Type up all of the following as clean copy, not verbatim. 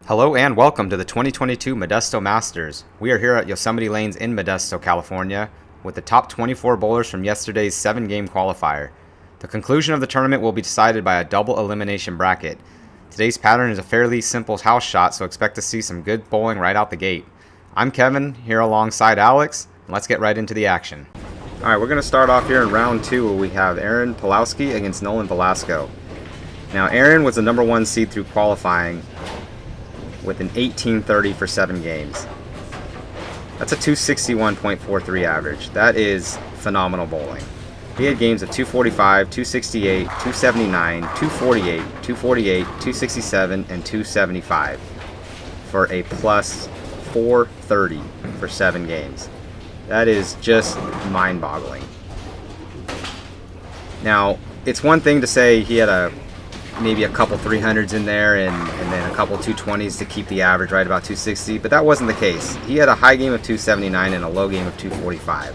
Hello and welcome to the 2022 Modesto Masters. We are here at Yosemite Lanes in Modesto, California, with the top 24 bowlers from yesterday's 7-game qualifier. The conclusion of the tournament will be decided by a double elimination bracket. Today's pattern is a fairly simple house shot, so expect to see some good bowling right out the gate. I'm Kevin, here alongside Alex, and let's get right into the action. Alright, we're going to start off here in round 2 where we have Aaron Pulowski against Nolan Velasco. Now, Aaron was the number 1 seed through qualifying with an 1830 for 7 games. That's a 261.43 average. That is phenomenal bowling. He had games of 245, 268, 279, 248, 248, 267, and 275 for a plus 430 for 7 games. That is just mind-boggling. Now, it's one thing to say he had maybe a couple 300s in there and then a couple 220s to keep the average right about 260, but that wasn't the case. He had a high game of 279 and a low game of 245.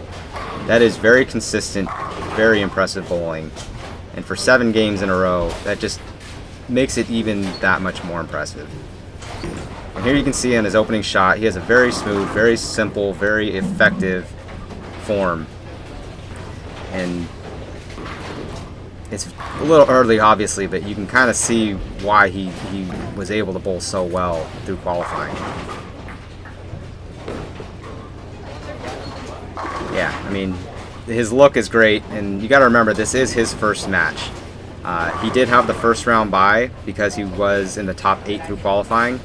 That is very consistent, very impressive bowling, and for 7 games in a row, that just makes it even that much more impressive. And here you can see on his opening shot, he has a very smooth, very simple, very effective form. And it's a little early, obviously, but you can kind of see why he was able to bowl so well through qualifying. Yeah, I mean, his look is great, and you got to remember, this is his first match. He did have the first round bye because he was in the top 8 through qualifying,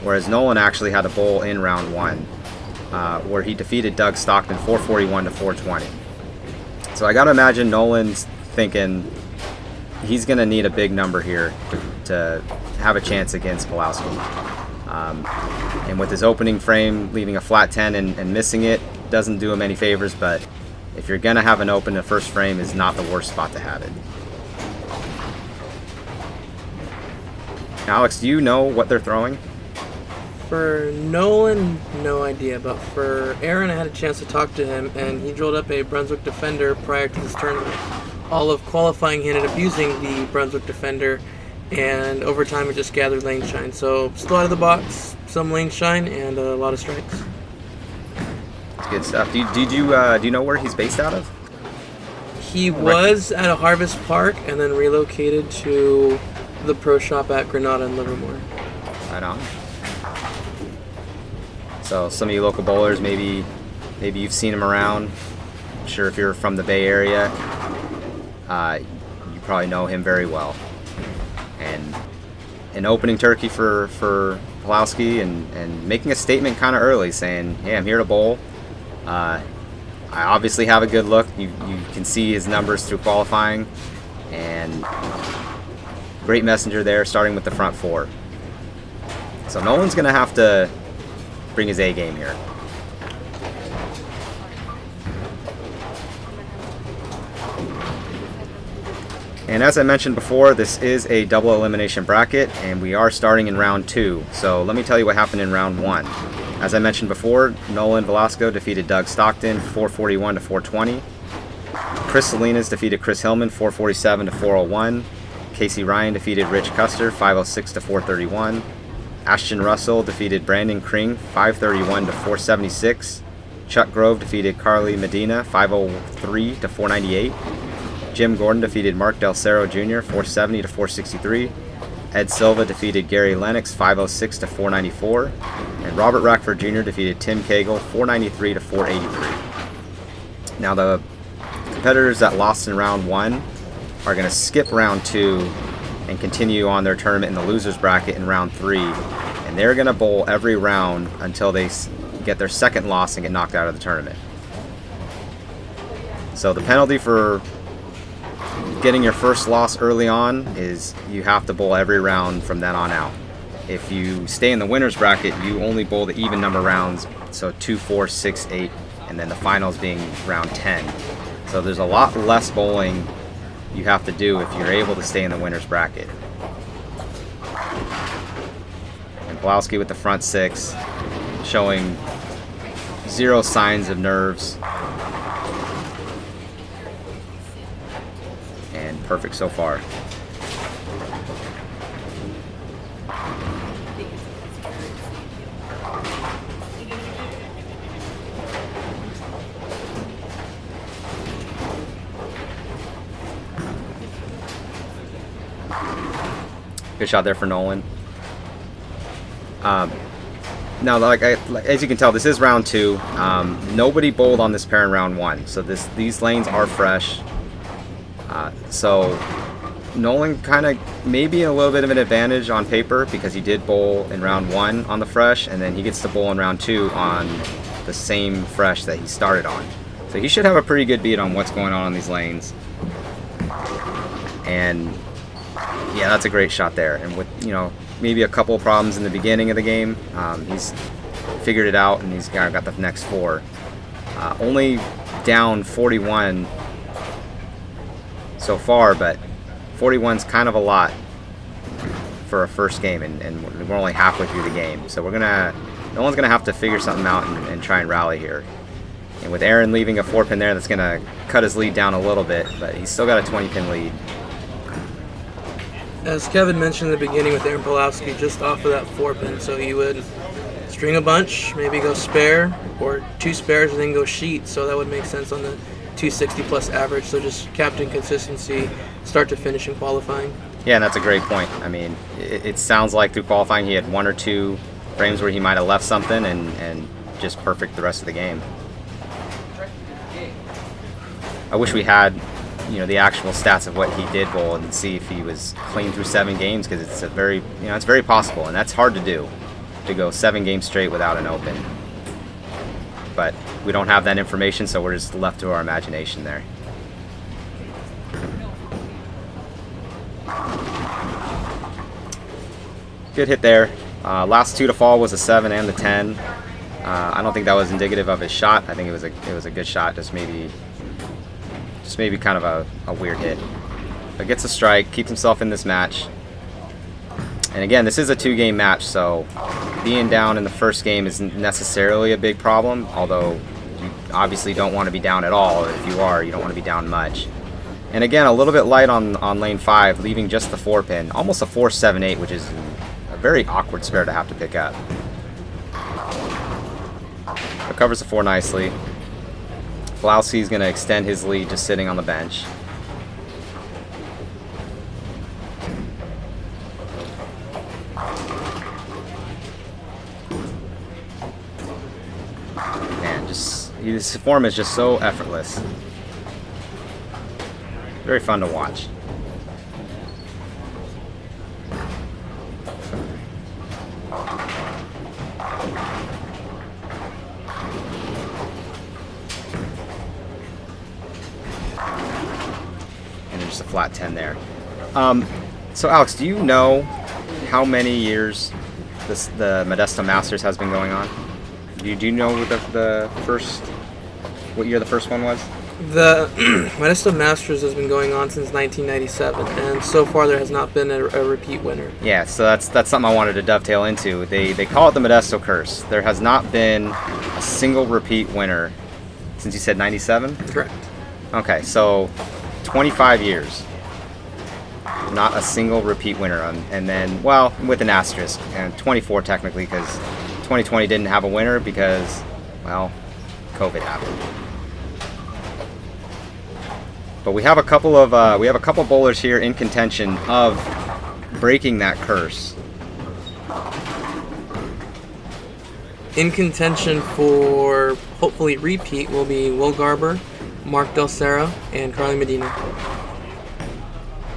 whereas Nolan actually had a bowl in round 1, where he defeated Doug Stockton 441 to 420. So I got to imagine Nolan's thinking he's going to need a big number here to have a chance against Pulowski. And with his opening frame leaving a flat 10 and missing it doesn't do him any favors, but if you're going to have an open, the first frame is not the worst spot to have it. Alex, do you know what they're throwing? For Nolan, no idea, but for Aaron, I had a chance to talk to him, and he drilled up a Brunswick Defender prior to this tournament. All of qualifying, he ended up using the Brunswick Defender, and over time it just gathered lane shine. So still out of the box, some lane shine, and a lot of strikes. That's good stuff. Do you know where he's based out of? He was at a Harvest Park and then relocated to the pro shop at Granada and Livermore. Right on. So some of you local bowlers, maybe you've seen him around. I'm sure if you're from the Bay Area, you probably know him very well. And an opening turkey for Pulowski and making a statement kind of early, saying, hey, I'm here to bowl. I obviously have a good look. You can see his numbers through qualifying. And great messenger there, starting with the front 4. So Nolan's going to have to bring his A game here. And as I mentioned before, this is a double elimination bracket, and we are starting in round 2. So let me tell you what happened in round 1. As I mentioned before, Nolan Velasco defeated Doug Stockton 441 to 420. Chris Salinas defeated Chris Hillman 447 to 401. Casey Ryan defeated Rich Custer 506 to 431. Ashton Russell defeated Brandon Kring 531 to 476. Chuck Grove defeated Carly Medina 503 to 498. Jim Gordon defeated Mark Del Cerro Jr. 470 to 463. Ed Silva defeated Gary Lennox 506 to 494. And Robert Rackford Jr. defeated Tim Cagle 493 to 483. Now the competitors that lost in round 1 are going to skip round 2 and continue on their tournament in the losers bracket in round 3. And they're going to bowl every round until they get their second loss and get knocked out of the tournament. So the penalty for getting your first loss early on is you have to bowl every round from then on out. If you stay in the winners bracket, you only bowl the even number rounds, so 2, 4, 6, 8, and then the finals being round 10. So there's a lot less bowling you have to do if you're able to stay in the winners bracket. And Pulowski with the front 6, showing 0 signs of nerves. And perfect so far. Good shot there for Nolan. Now, as you can tell, this is round 2. Nobody bowled on this pair in round 1, so these lanes are fresh. So Nolan kind of maybe a little bit of an advantage on paper because he did bowl in round 1 on the fresh, and then he gets to bowl in round 2 on the same fresh that he started on. So he should have a pretty good beat on what's going on these lanes. And yeah, that's a great shot there. And with, you know, maybe a couple of problems in the beginning of the game, he's figured it out, and he's got the next 4. Only down 41 so far, but 41's kind of a lot for a first game, and we're only halfway through the game. So Nolan's gonna have to figure something out and try and rally here. And with Aaron leaving a 4-pin there, that's gonna cut his lead down a little bit, but he's still got a 20-pin lead. As Kevin mentioned in the beginning with Aaron Pulowski, just off of that 4-pin, so he would string a bunch, maybe go spare, or 2 spares and then go sheet, so that would make sense on the 260 plus average. So just captain consistency, start to finish in qualifying. Yeah, and that's a great point. I mean, it sounds like through qualifying he had 1 or 2 frames where he might have left something and just perfect the rest of the game. I wish we had, you know, the actual stats of what he did bowl and see if he was clean through 7 games, because it's it's very possible, and that's hard to do, to go 7 games straight without an open. But we don't have that information, so we're just left to our imagination there. Good hit there. Last 2 to fall was a 7 and the 10. I don't think that was indicative of his shot. I think it was a good shot, just maybe kind of a weird hit. But gets a strike, keeps himself in this match. And again, this is a 2-game match, so being down in the first game isn't necessarily a big problem, although you obviously don't want to be down at all. If you are, you don't want to be down much. And again, a little bit light on lane 5, leaving just the 4-pin. Almost a 4-7-8, which is a very awkward spare to have to pick up. But covers the 4 nicely. Pulowski's going to extend his lead just sitting on the bench. Man, his form is just so effortless. Very fun to watch. Just a flat 10 there. So Alex, do you know how many years the Modesto Masters has been going on? Do you know what year the first one was? The Modesto Masters has been going on since 1997, and so far there has not been a repeat winner. Yeah, so that's something I wanted to dovetail into. They call it the Modesto curse. There has not been a single repeat winner since you said 97? Correct. Okay, so 25 years, not a single repeat winner, and then, well, with an asterisk, and 24 technically, because 2020 didn't have a winner because, well, COVID happened. But we have a couple of bowlers here in contention of breaking that curse. In contention for hopefully repeat will be Will Garber, Mark Del Serra, and Carly Medina.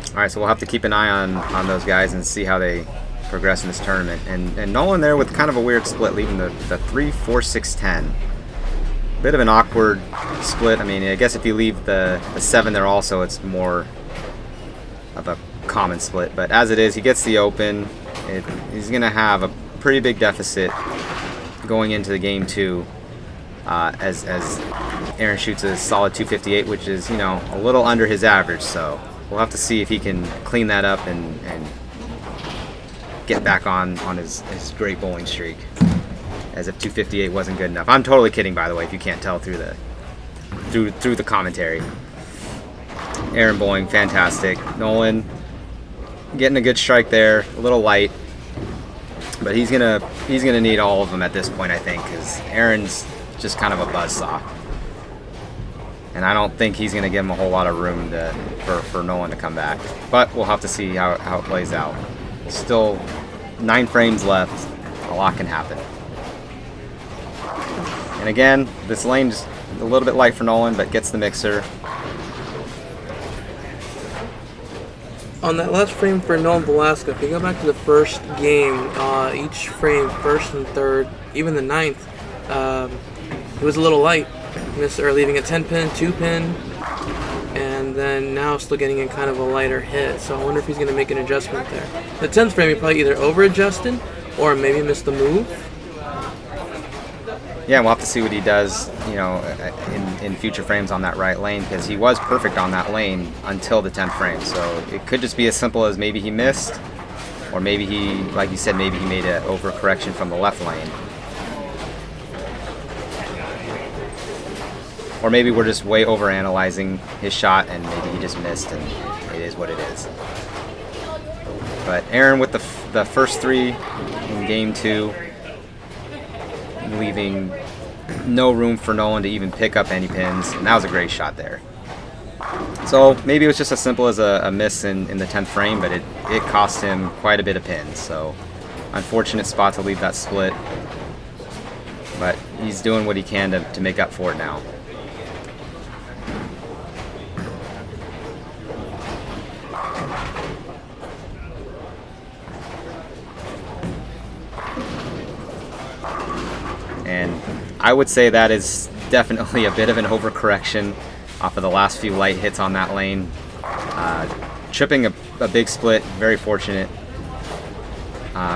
All right, so we'll have to keep an eye on those guys and see how they progress in this tournament. And Nolan there with kind of a weird split, leaving the 3, 4, 6, 10. Bit of an awkward split. I mean, I guess if you leave the 7 there also, it's more of a common split. But as it is, he gets the open. He's going to have a pretty big deficit going into the game 2. As Aaron shoots a solid 258, which is, you know, a little under his average. So we'll have to see if he can clean that up and get back on his great bowling streak, as if 258 wasn't good enough. I'm totally kidding, by the way, if you can't tell through the commentary. Aaron bowling fantastic. Nolan getting a good strike there, a little light, but he's gonna need all of them at this point, I think, because Aaron's just kind of a buzzsaw, and I don't think he's gonna give him a whole lot of room for Nolan to come back. But we'll have to see how it plays out. Still 9 frames left. A lot can happen. And again, this lane is a little bit light for Nolan, but gets the mixer. On that last frame for Nolan Velasco, if you go back to the first game, each frame, first and third, even the ninth, it was a little light. Mr. leaving a 10-pin, 2-pin, and then now still getting in kind of a lighter hit. So I wonder if he's going to make an adjustment there. The 10th frame, he probably either over-adjusted or maybe missed the move. Yeah, we'll have to see what he does, you know, in future frames on that right lane, because he was perfect on that lane until the 10th frame. So it could just be as simple as maybe he missed, or maybe he, like you said, maybe he made an overcorrection from the left lane. Or maybe we're just way over-analyzing his shot and maybe he just missed and it is what it is. But Aaron with the first 3 in game 2, leaving no room for Nolan to even pick up any pins, and that was a great shot there. So maybe it was just as simple as a miss in the 10th frame, but it cost him quite a bit of pins. So unfortunate spot to leave that split, but he's doing what he can to make up for it now. And I would say that is definitely a bit of an overcorrection off of the last few light hits on that lane. Tripping a big split, very fortunate,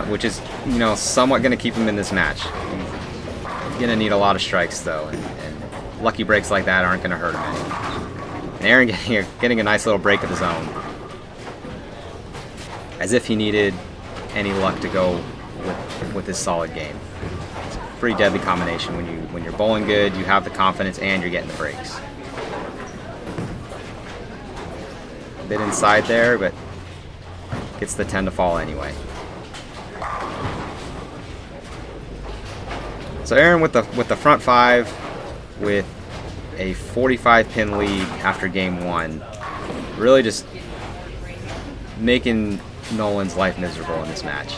which is, you know, somewhat going to keep him in this match. He's going to need a lot of strikes though, and lucky breaks like that aren't going to hurt him any. And Aaron getting a nice little break of his own, as if he needed any luck to go with this solid game. Pretty deadly combination when you're bowling good, you have the confidence, and you're getting the breaks. A bit inside there, but gets the 10 to fall anyway. So Aaron with the front 5 with a 45 pin lead after game 1, really just making Nolan's life miserable in this match.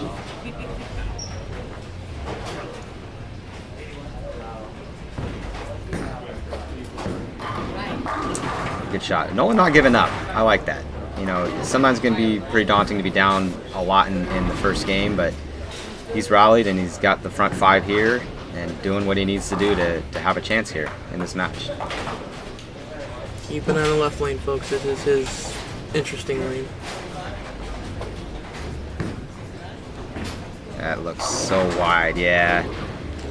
Good shot. Nolan not giving up. I like that. You know, sometimes it's going to be pretty daunting to be down a lot in the first game, but he's rallied and he's got the front 5 here and doing what he needs to do to have a chance here in this match. Keep an eye on the left lane, folks. This is his interesting lane. That looks so wide, yeah.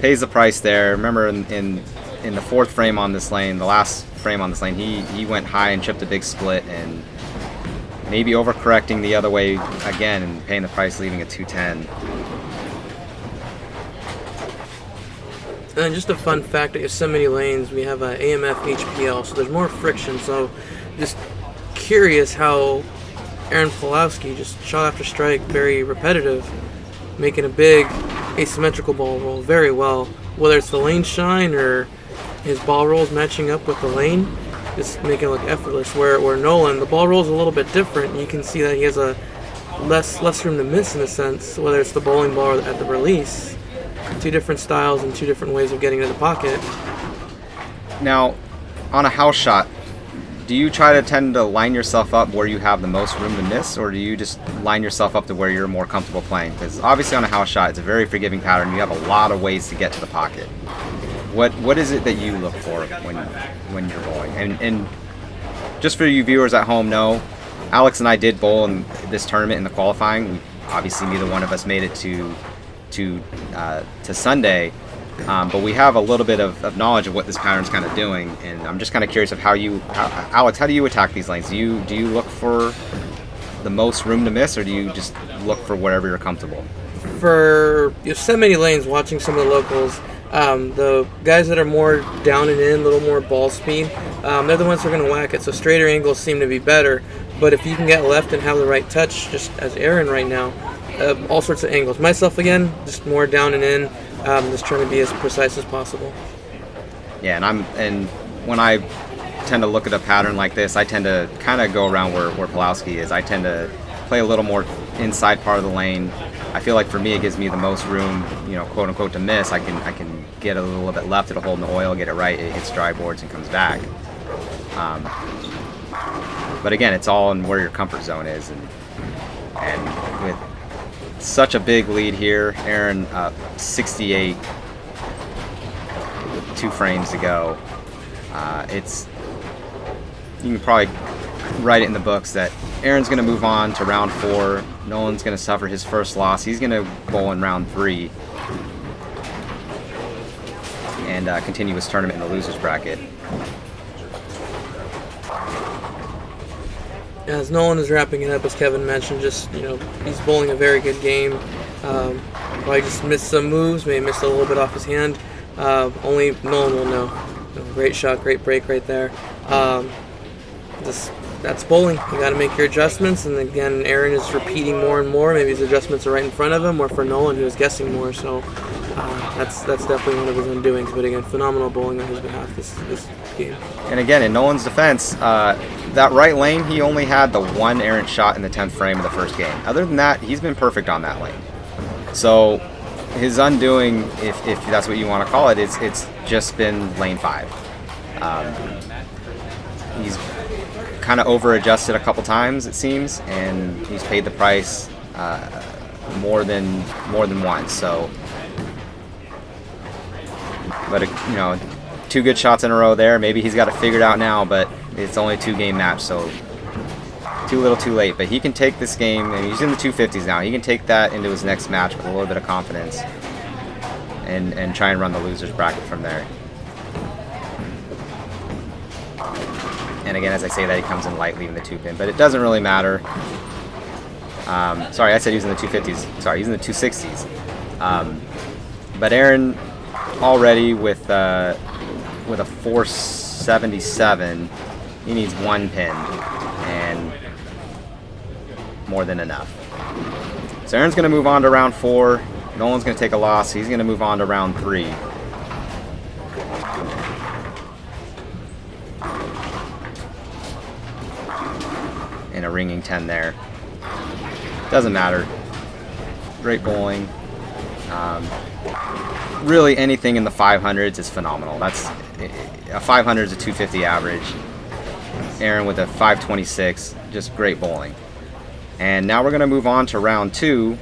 Pays the price there. Remember in the 4th frame on this lane, the last frame on this lane, he went high and chipped a big split, and maybe overcorrecting the other way again and paying the price, leaving a 210. And then just a fun fact, at Yosemite lanes, we have a AMF HPL, so there's more friction. So just curious how Aaron Pulowski just shot after strike, very repetitive, making a big asymmetrical ball roll very well. Whether it's the lane shine or his ball rolls matching up with the lane, just making it look effortless. Where Nolan, the ball roll's a little bit different. You can see that he has a less room to miss in a sense, whether it's the bowling ball or at the release. 2 different styles and 2 different ways of getting to the pocket. Now, on a house shot, do you try to tend to line yourself up where you have the most room to miss, or do you just line yourself up to where you're more comfortable playing? Because obviously on a house shot, it's a very forgiving pattern. You have a lot of ways to get to the pocket. What is it that you look for when you're bowling? And just for you viewers at home, know, Alex and I did bowl in this tournament in the qualifying. Obviously, neither one of us made it to Sunday, but we have a little bit of knowledge of what this pattern's kind of doing, and I'm just kind of curious of Alex, how do you attack these lanes? Do you look for the most room to miss, or do you just look for wherever you're comfortable? For Yosemite lanes, watching some of the locals, the guys that are more down and in, a little more ball speed, they're the ones that are going to whack it. So straighter angles seem to be better, but if you can get left and have the right touch, just as Aaron right now, all sorts of angles. Myself, again, just more down and in, just trying to be as precise as possible. Yeah, and when I tend to look at a pattern like this, I tend to kind of go around where Pulowski is. I tend to play a little more inside part of the lane. I feel like for me it gives me the most room, you know, quote unquote, to miss. I can get a little bit left, it'll hold in the oil, get it right, it hits dry boards and comes back. But again, it's all in where your comfort zone is, and with such a big lead here, Aaron up 68 with 2 frames to go. You can probably write it in the books that Aaron's going to move on to round 4. Nolan's going to suffer his first loss. He's going to bowl in round 3 and continue his tournament in the losers bracket. As Nolan is wrapping it up, as Kevin mentioned, just, you know, he's bowling a very good game. Probably just missed some moves, maybe missed a little bit off his hand. Only Nolan will know. Great shot, great break right there. That's bowling. You got to make your adjustments, and again, Aaron is repeating more and more. Maybe his adjustments are right in front of him, or for Nolan, he was guessing more. So that's definitely one of his undoings. But again, phenomenal bowling on his behalf this game. And again, in Nolan's defense, that right lane, he only had the one errant shot in the 10th frame of the first game. Other than that, he's been perfect on that lane. So his undoing, if that's what you want to call it, it's just been lane 5. He's kind of over-adjusted a couple times, it seems, and he's paid the price more than once. So, but you know, 2 good shots in a row there. Maybe he's got it figured out now, but it's only a 2-game match, so too little, too late. But he can take this game, and he's in the 250s now. He can take that into his next match with a little bit of confidence, and try and run the losers bracket from there. And again, as I say that, he comes in light leaving the 2-pin, but it doesn't really matter. Sorry, I said he was in the 250s. Sorry, he's in the 260s. But Aaron already with a 477, he needs 1 pin and more than enough. So Aaron's going to move on to round 4. Nolan's going to take a loss. He's going to move on to round 3. And a ringing 10 there. Doesn't matter. Great bowling. Really anything in the 500s is phenomenal. That's a 500 is a 250 average. Aaron with a 526, just great bowling. And now we're going to move on to round 2.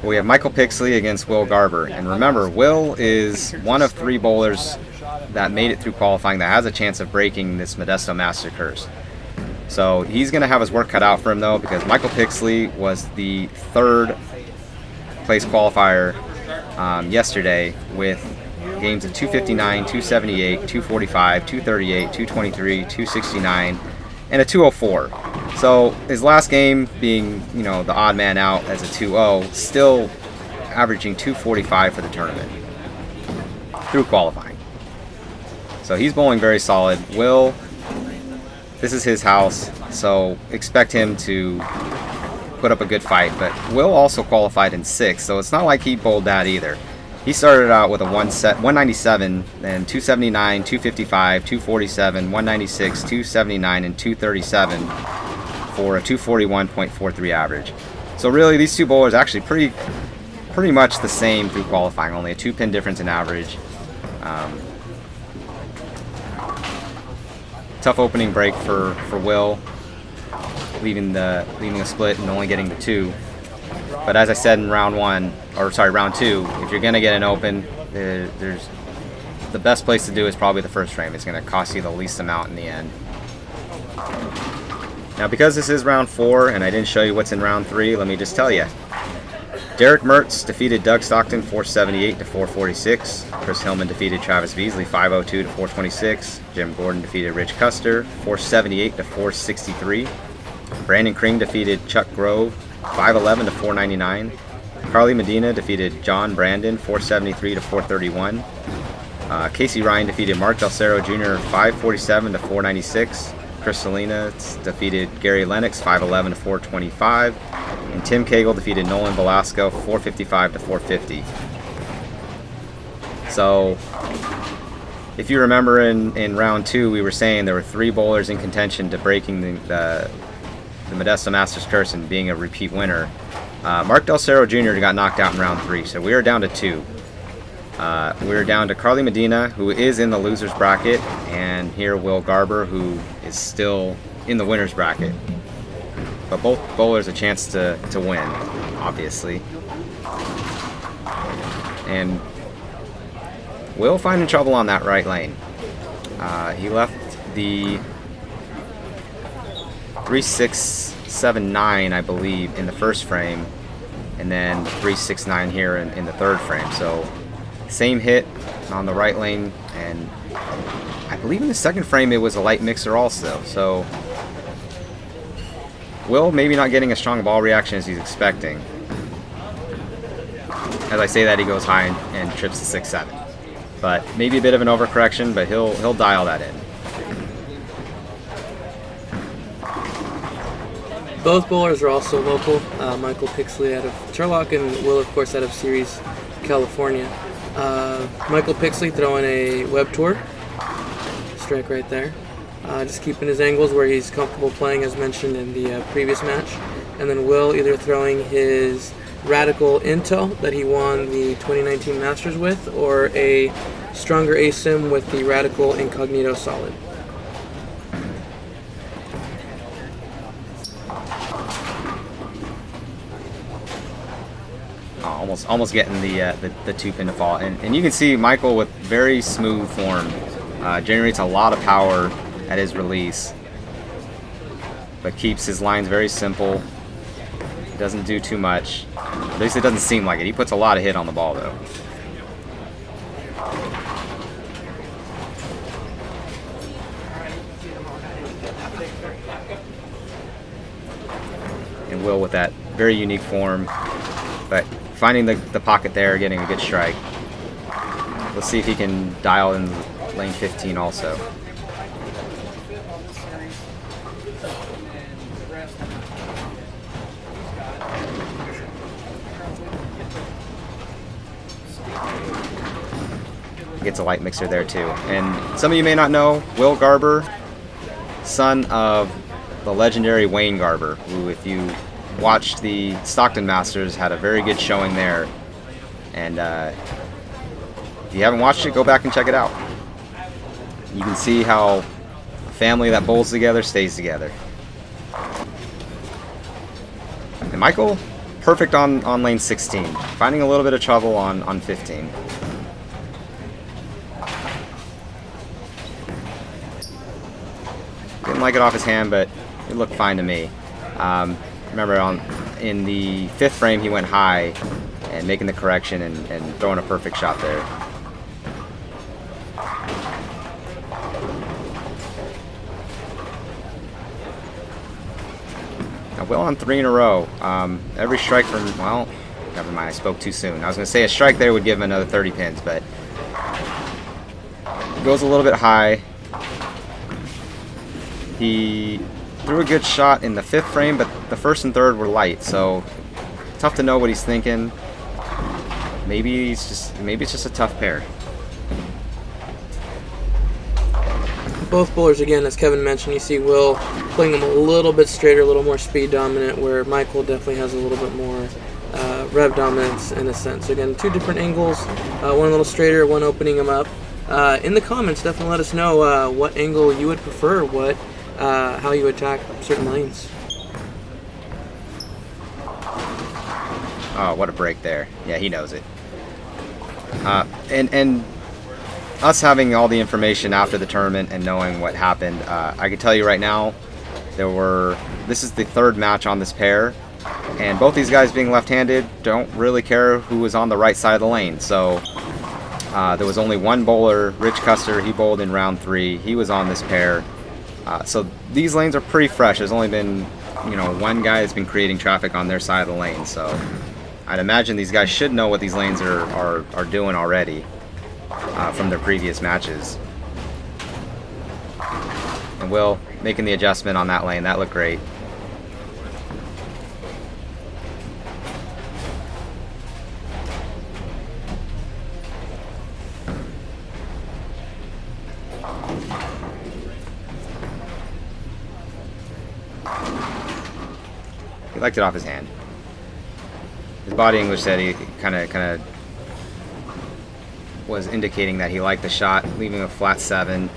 We have Michael Pixley against Will Garber. And remember, Will is one of 3 bowlers that made it through qualifying that has a chance of breaking this Modesto Masters curse. So he's going to have his work cut out for him, though, because Michael Pixley was the 3rd place qualifier yesterday with games of 259, 278, 245, 238, 223, 269, and a 204. So his last game being, you know, the odd man out as a 2-0, still averaging 245 for the tournament through qualifying. So he's bowling very solid. Will, this is his house, so expect him to put up a good fight. But Will also qualified in 6th, so it's not like he bowled that either. He started out with a 197, then 279, 255, 247, 196, 279, and 237 for a 241.43 average. So really, these 2 bowlers actually pretty much the same through qualifying, only a 2-pin difference in average. Tough opening break for Will, leaving the split and only getting the 2. But as I said in round 2, if you're gonna get an open, there's the best place to do is probably the first frame. It's gonna cost you the least amount in the end. Now, because this is round 4 and I didn't show you what's in round 3, let me just tell you. Derek Mertz defeated Doug Stockton 478 to 446. Chris Hillman defeated Travis Beasley 502 to 426. Jim Gordon defeated Rich Custer 478 to 463. Brandon Kring defeated Chuck Grove 511 to 499. Carly Medina defeated John Brandon 473 to 431. Casey Ryan defeated Mark Del Cerro Jr. 547 to 496. Chris Salinas defeated Gary Lennox 511 to 425. And Tim Cagle defeated Nolan Velasco 455 to 450. So if you remember in round 2, we were saying there were 3 bowlers in contention to breaking the the Modesto Masters curse and being a repeat winner, Mark Del Cerro Jr. got knocked out in round 3, so we are down to 2. We're down to Carly Medina, who is in the losers bracket, and here Will Garber, who is still in the winners bracket. But both bowlers a chance to win, obviously. And Will finding trouble on that right lane. He left the 3-6-7-9, I believe, in the first frame, and then 3-6-9 here in the third frame. So same hit on the right lane, and I believe in the second frame it was a light mixer also. So Will maybe not getting a strong ball reaction as he's expecting. As I say that, he goes high and trips to 6-7. But maybe a bit of an overcorrection, but he'll dial that in. Both bowlers are also local. Michael Pixley out of Turlock and Will, of course, out of Ceres, California. Michael Pixley throwing a web tour. Strike right there. Just keeping his angles where he's comfortable playing, as mentioned in the previous match. And then Will either throwing his Radical Intel that he won the 2019 Masters with, or a stronger ASIM with the Radical Incognito Solid. Almost getting the 2-pin to fall, and you can see Michael with very smooth form, generates a lot of power at his release, but keeps his lines very simple. Doesn't do too much. At least it doesn't seem like it. He puts a lot of hit on the ball though. And Will with that very unique form, but finding the pocket there, getting a good strike. Let's see if he can dial in lane 15 also. Gets a light mixer there too. And some of you may not know, Will Garber, son of the legendary Wayne Garber, who, if you watched the Stockton Masters, had a very good showing there. And if you haven't watched it, go back and check it out. You can see how a family that bowls together stays together. And Michael, perfect on lane 16, finding a little bit of trouble on 15. Didn't like it off his hand, but it looked fine to me. Remember, in the 5th frame, he went high and making the correction and throwing a perfect shot there. Now, Will on 3 in a row. Every strike from, well, never mind, I spoke too soon. I was going to say a strike there would give him another 30 pins, but goes a little bit high. He threw a good shot in the 5th frame, but the 1st and 3rd were light, so tough to know what he's thinking. Maybe it's just a tough pair. Both bowlers, again, as Kevin mentioned, you see Will playing them a little bit straighter, a little more speed dominant, where Michael definitely has a little bit more rev dominance in a sense. So again, 2 different angles, one a little straighter, one opening them up. In the comments, definitely let us know what angle you would prefer, how you attack certain lanes. Oh, what a break there. Yeah, he knows it. And us having all the information after the tournament and knowing what happened, I can tell you right now, this is the 3rd match on this pair, and both these guys being left-handed don't really care who was on the right side of the lane. So there was only one bowler, Rich Custer. He bowled in round 3. He was on this pair. So these lanes are pretty fresh. There's only been, one guy that's been creating traffic on their side of the lane. So I'd imagine these guys should know what these lanes are doing already from their previous matches. And Will making the adjustment on that lane. That looked great. He liked it off his hand. His body English said he kind of was indicating that he liked the shot, leaving a flat 7.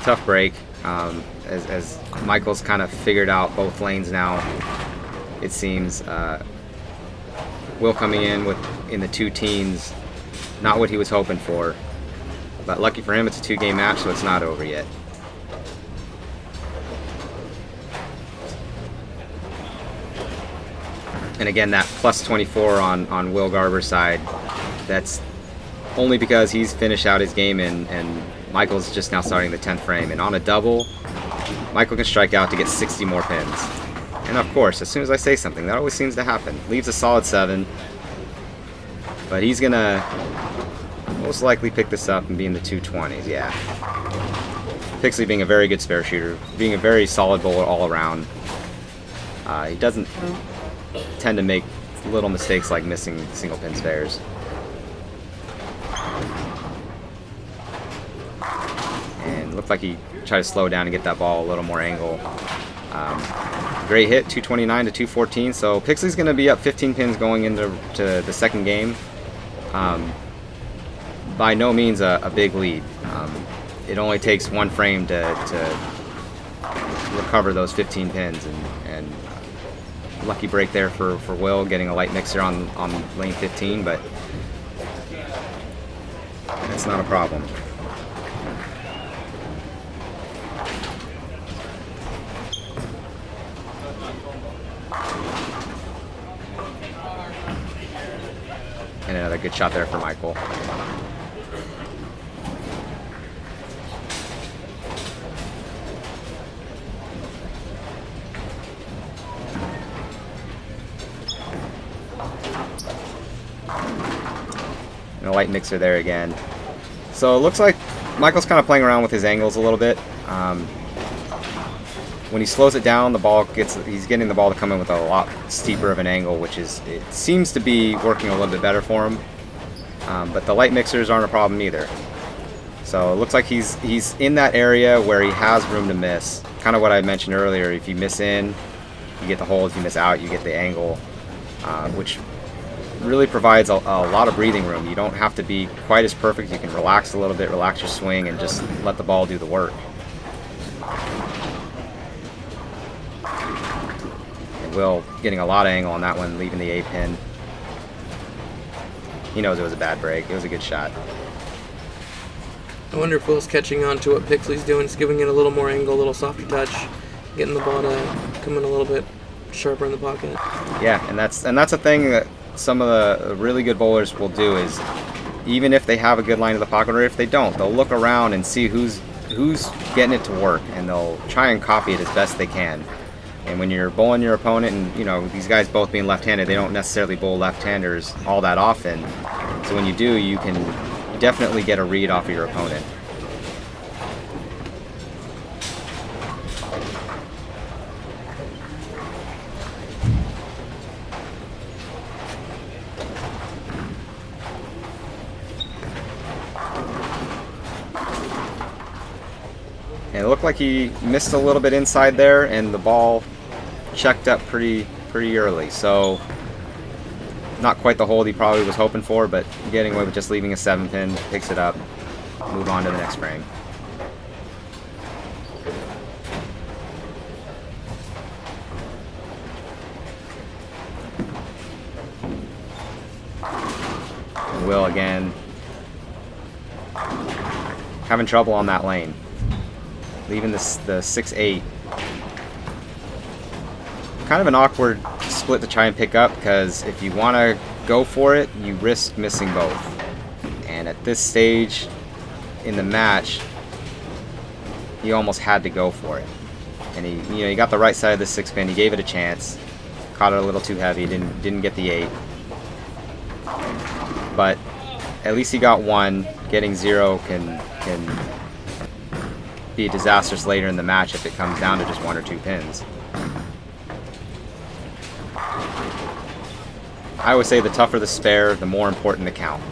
Tough break. As Michael's kind of figured out both lanes now, it seems. Will coming in the 2 teens, not what he was hoping for. But lucky for him, it's a 2-game match, so it's not over yet. And again, that plus 24 on Will Garber's side, that's only because he's finished out his game and Michael's just now starting the 10th frame. And on a double, Michael can strike out to get 60 more pins. And of course, as soon as I say something, that always seems to happen. Leaves a solid 7. But he's going to most likely pick this up and be in the 220s, yeah. Pixley being a very good spare shooter, being a very solid bowler all around. He doesn't tend to make little mistakes like missing single pin spares. And looked like he tried to slow down and get that ball a little more angle. Great hit, 229 to 214. So Pixley's going to be up 15 pins going into the second game. By no means a big lead. It only takes 1 frame to recover those 15 pins, and lucky break there for Will, getting a light mixer on lane 15, but that's not a problem. And another good shot there for Michael. And a light mixer there again. So it looks like Michael's kind of playing around with his angles a little bit. When he slows it down, he's getting the ball to come in with a lot steeper of an angle, which it seems to be working a little bit better for him. But the light mixers aren't a problem either. So it looks like he's in that area where he has room to miss. Kind of what I mentioned earlier. If you miss in, you get the hold. If you miss out, you get the angle, which really provides a lot of breathing room. You don't have to be quite as perfect. You can relax a little bit, relax your swing, and just let the ball do the work. And Will getting a lot of angle on that one, leaving the 8 pin. He knows it was a bad break. It was a good shot. I wonder if Will's catching on to what Pixley's doing, just giving it a little more angle, a little softer touch, getting the ball to come in a little bit sharper in the pocket. Yeah, and that's a thing that some of the really good bowlers will do, is even if they have a good line to the pocket, or if they don't, they'll look around and see who's getting it to work, and they'll try and copy it as best they can. And when you're bowling your opponent, and you know, these guys both being left-handed, they don't necessarily bowl left-handers all that often. So when you do, you can definitely get a read off of your opponent. And it looked like he missed a little bit inside there, and the ball checked up pretty early. So not quite the hold he probably was hoping for, but getting away with just leaving a 7 pin, picks it up, move on to the next frame. And Will again having trouble on that lane, leaving the 6-8. Kind of an awkward split to try and pick up, because if you want to go for it, you risk missing both. And at this stage in the match, he almost had to go for it. And he got the right side of the 6 pin. He gave it a chance. Caught it a little too heavy. Didn't get the 8. But at least he got 1. Getting 0 can be disastrous later in the match if it comes down to just 1 or 2 pins. I always say the tougher the spare, the more important the count.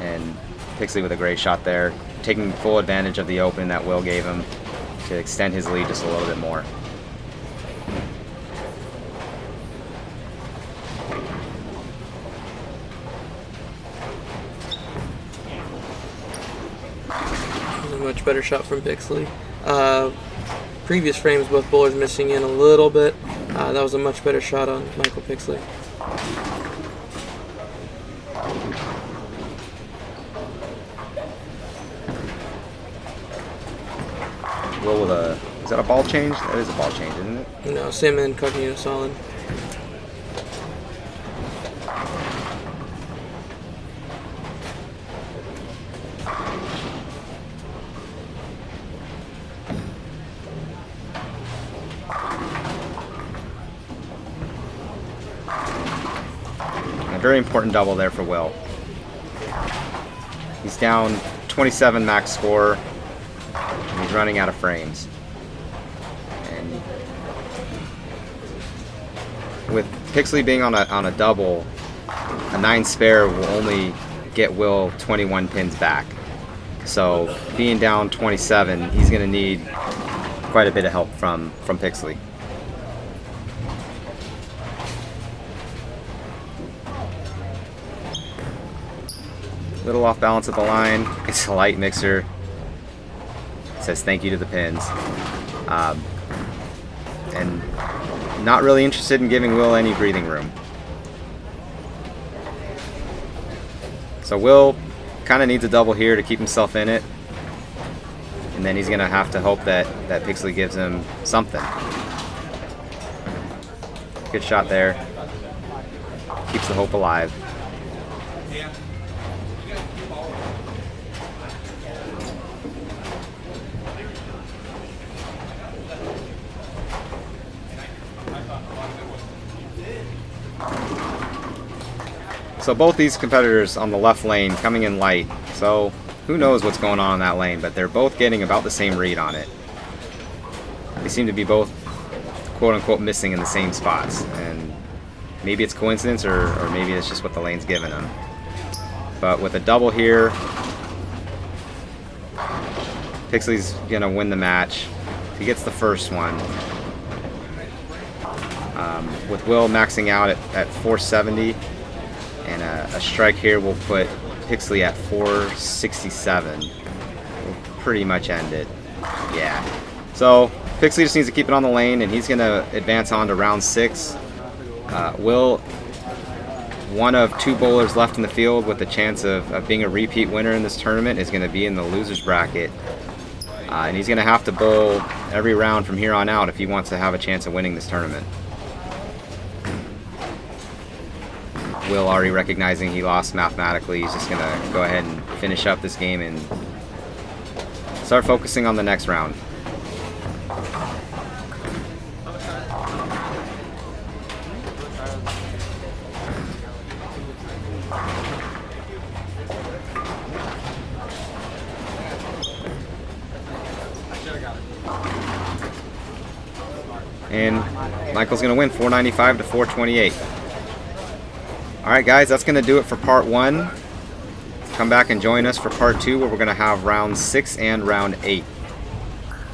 And Pixley with a great shot there, taking full advantage of the open that Will gave him. to extend his lead just a little bit more. A much better shot from Pixley. Previous frames, both bowlers missing in a little bit. That was a much better shot on Michael Pixley. Will with a, is that a ball change? That is a ball change, isn't it? No, same incognito solid. A very important double there for Will. He's down 27 max score, and he's running out of frames. And with Pixley being on a double, a 9 spare will only get Will 21 pins back. So being down 27, he's going to need quite a bit of help from Pixley. Little off balance at the line. It's a light mixer. It says thank you to the pins. And not really interested in giving Will any breathing room. So Will kind of needs a double here to keep himself in it. And then he's going to have to hope that Pixley gives him something. Good shot there. Keeps the hope alive. So both these competitors on the left lane coming in light, so who knows what's going on in that lane, but they're both getting about the same read on it. They seem to be both quote-unquote missing in the same spots, and maybe it's coincidence or maybe it's just what the lane's giving them. But with a double here, Pixley's gonna win the match. He gets the first one. With Will maxing out at 470, and a strike here will put Pixley at 467. We'll pretty much end it. Yeah. So Pixley just needs to keep it on the lane, and he's going to advance on to round 6. Will, one of 2 bowlers left in the field with a chance of being a repeat winner in this tournament, is going to be in the loser's bracket. And he's going to have to bowl every round from here on out if he wants to have a chance of winning this tournament. Will already recognizing he lost mathematically. He's just going to go ahead and finish up this game and start focusing on the next round. And Michael's going to win 495 to 428. Alright guys, that's going to do it for part 1. Come back and join us for part 2, where we're going to have round 6 and round 8.